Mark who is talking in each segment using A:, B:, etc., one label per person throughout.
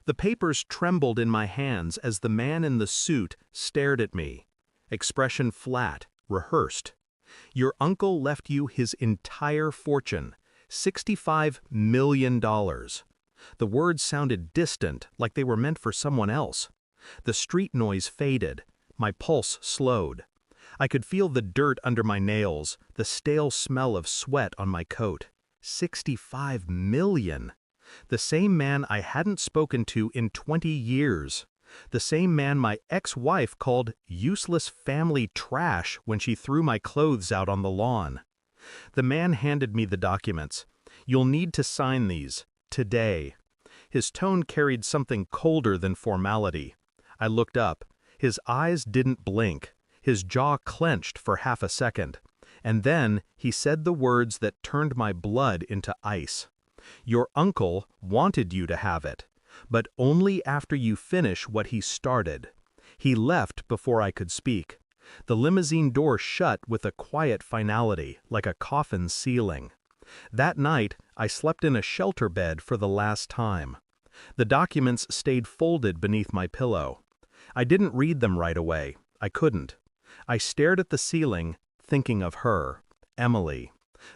A: The papers trembled in my hands as the man in the suit stared at me. Expression flat, rehearsed. Your uncle left you his entire fortune, $65 million. The words sounded distant, like they were meant for someone else. The street noise faded. My pulse slowed. I could feel the dirt under my nails, the stale smell of sweat on my coat. 65 million. The same man I hadn't spoken to in 20 years. The same man my ex-wife called useless family trash when she threw my clothes out on the lawn. The man handed me the documents. You'll need to sign these, today. His tone carried something colder than formality. I looked up. His eyes didn't blink. His jaw clenched for half a second. And then he said the words that turned my blood into ice. Your uncle wanted you to have it, but only after you finish what he started. He left before I could speak. The limousine door shut with a quiet finality, like a coffin sealing. That night, I slept in a shelter bed for the last time. The documents stayed folded beneath my pillow. I didn't read them right away. I couldn't. I stared at the ceiling, thinking of her, Emily,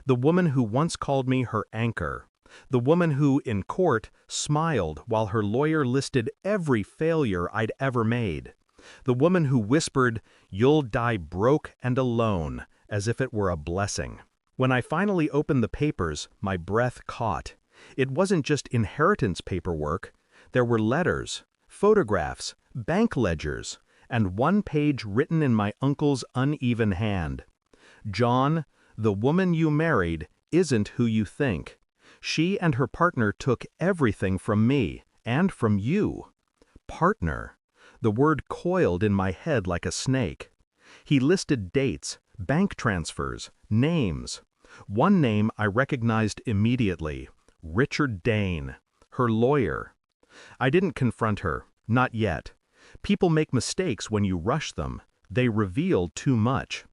A: the woman who once called me her anchor, the woman who, in court, smiled while her lawyer listed every failure I'd ever made, the woman who whispered, "You'll die broke and alone," as if it were a blessing. When I finally opened the papers, my breath caught. It wasn't just inheritance paperwork. There were letters, photographs, bank ledgers, and one page written in my uncle's uneven hand. John, the woman you married isn't who you think. She and her partner took everything from me, and from you. Partner. The word coiled in my head like a snake. He listed dates, bank transfers, names. One name I recognized immediately, Richard Dane, her lawyer. I didn't confront her, not yet. People make mistakes when you rush them. They reveal too much.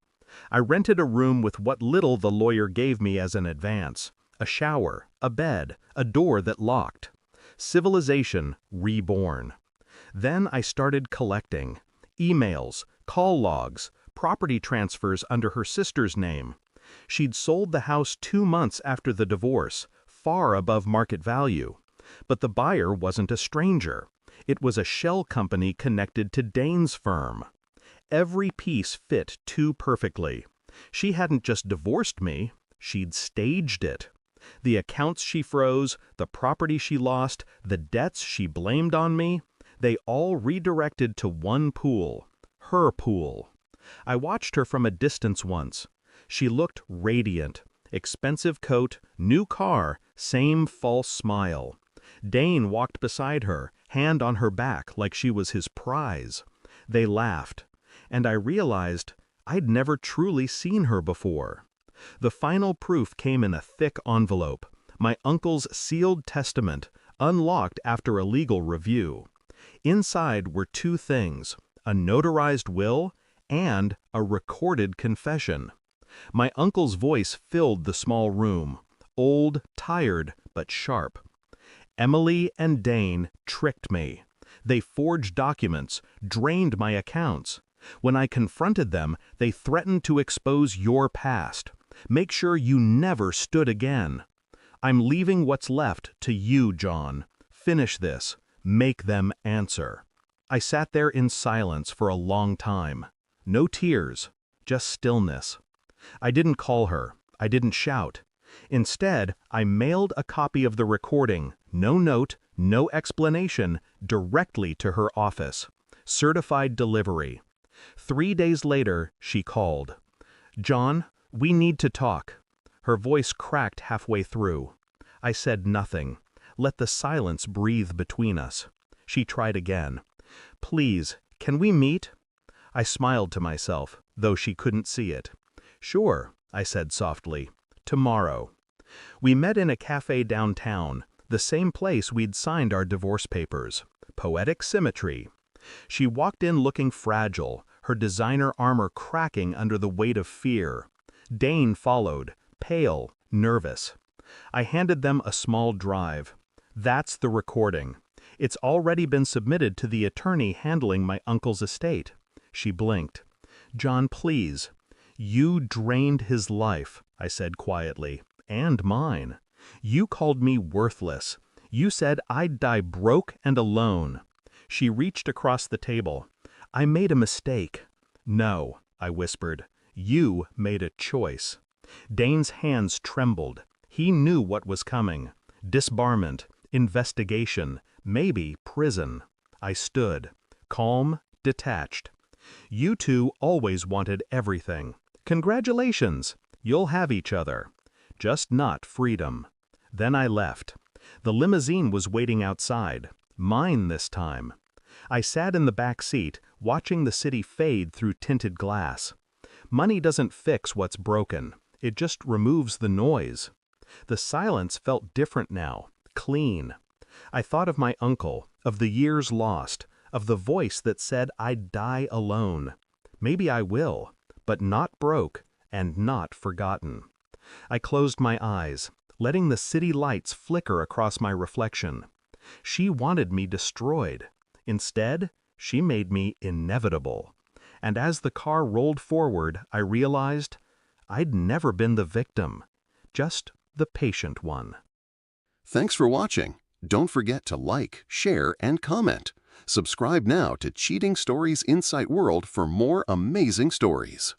A: I rented a room with what little the lawyer gave me as an advance. A shower, a bed, a door that locked. Civilization reborn. Then I started collecting. Emails, call logs, property transfers under her sister's name. She'd sold the house 2 months after the divorce, far above market value. But the buyer wasn't a stranger. It was a shell company connected to Dane's firm. Every piece fit too perfectly. She hadn't just divorced me, she'd staged it. The accounts she froze, the property she lost, the debts she blamed on me, they all redirected to one pool, her pool. I watched her from a distance once. She looked radiant. Expensive coat, new car, same false smile. Dane walked beside her, hand on her back like she was his prize. They laughed, and I realized I'd never truly seen her before. The final proof came in a thick envelope, my uncle's sealed testament, unlocked after a legal review. Inside were 2 things, a notarized will and a recorded confession. My uncle's voice filled the small room, old, tired, but sharp. Emily and Dane tricked me. They forged documents, drained my accounts. When I confronted them, they threatened to expose your past. Make sure you never stood again. I'm leaving what's left to you, John. Finish this. Make them answer. I sat there in silence for a long time. No tears, just stillness. I didn't call her. I didn't shout. Instead, I mailed a copy of the recording, no note, no explanation, directly to her office. Certified delivery. 3 days later, she called. "John, we need to talk." Her voice cracked halfway through. I said nothing. Let the silence breathe between us. She tried again. "Please, can we meet?" I smiled to myself, though she couldn't see it. "Sure," I said softly. "Tomorrow." We met in a cafe downtown, the same place we'd signed our divorce papers. Poetic symmetry. She walked in looking fragile, her designer armor cracking under the weight of fear. Dane followed, pale, nervous. I handed them a small drive. "That's the recording. It's already been submitted to the attorney handling my uncle's estate. She blinked. John, please. You drained his life, I said quietly, and mine. You called me worthless. You said I'd die broke and alone. She reached across the table. I made a mistake. No, I whispered. You made a choice. Dane's hands trembled. He knew what was coming. Disbarment, investigation, maybe prison. I stood, calm, detached. You two always wanted everything. Congratulations, you'll have each other. Just not freedom. Then I left. The limousine was waiting outside. Mine this time. I sat in the back seat, watching the city fade through tinted glass. Money doesn't fix what's broken. It just removes the noise. The silence felt different now, clean. I thought of my uncle, of the years lost, of the voice that said I'd die alone. Maybe I will, but not broke and not forgotten. I closed my eyes, letting the city lights flicker across my reflection. She wanted me destroyed. Instead, she made me inevitable. And as the car rolled forward, I realized I'd never been the victim, just the patient one.
B: Thanks for watching. Don't forget to like, share, and comment. Subscribe now to Cheating Stories Insight World for more amazing stories.